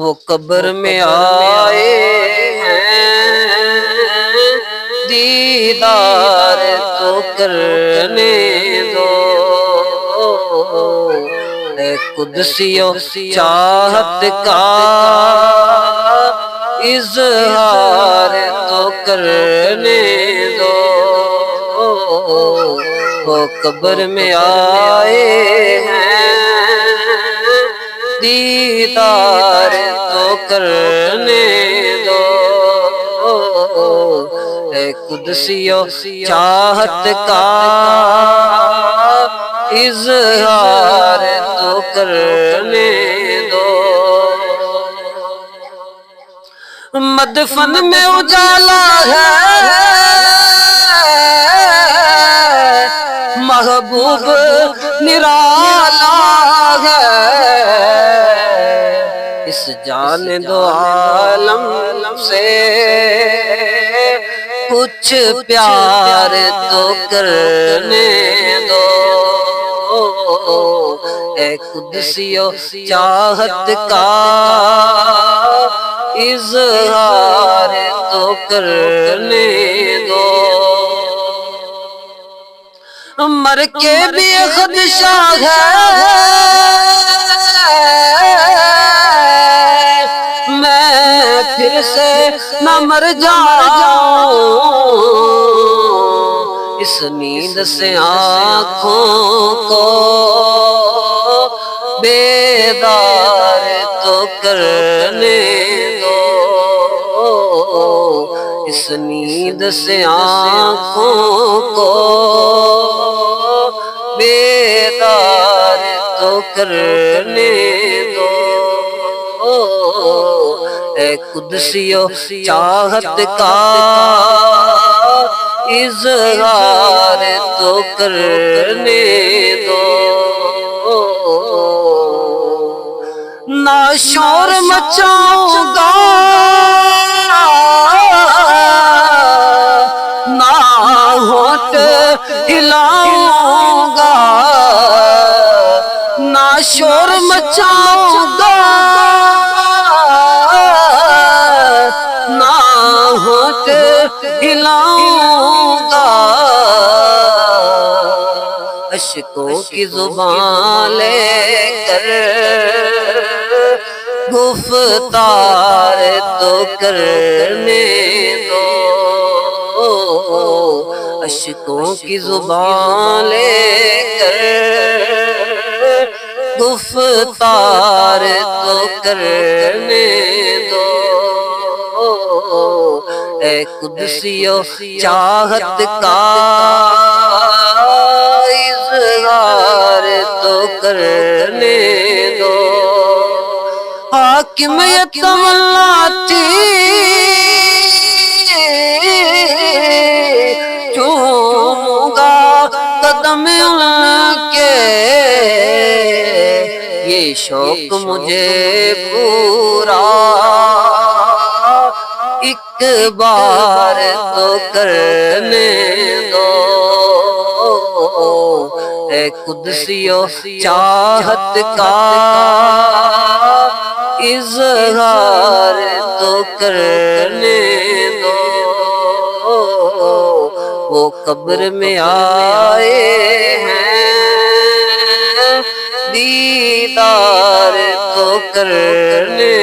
وہ قبر میں آئے ہیں، دیدار تو کرنے دو، اے قدسیو چاہت کا اظہار تو کرنے دو، وہ قبر میں آئے ہیں، دیدار تو کرنے دو، اے قدسیو چاہت کا اظہار تو کرنے دو۔ مدفن میں اجالا ہے، محبوب نرالا ہے، اس جان دو عالم سے کچھ پیار تو کرنے دو، اے قدسیو چاہت کا اظہار تو کرنے دو۔ مر کے بھی خدشہ ہے، میں پھر سے نہ مر جاؤں، اس نیند سے آنکھوں کو بیدار تو کرنے دو، اس نیند سے آنکھوں کو بیدار تو کرنے دو، اے قدسیو چاہت کا اظہار تو کرنے دو۔ نہ شور مچاؤں گا، نہ ہونٹ ہلاؤں گا، نہ شور مچاؤں گا، نہ ہونٹ ہلاؤں گا، اشکوں کی زبان لے کر گفتار تو کرنے دو، اشکوں کی زبان لے کر گفتار تو کرنے دو، اے قدسیو چاہت کا اظہار تو کرنے دو۔ حاکم یہ تمنا تھی چوموں گا قدم ان کے، یہ شوق مجھے پورا ایک بار تو کرنے دو، اے قدسیو چاہت کا اظہار تو کرنے دو، وہ قبر میں آئے ہیں، دیدار تو کرنے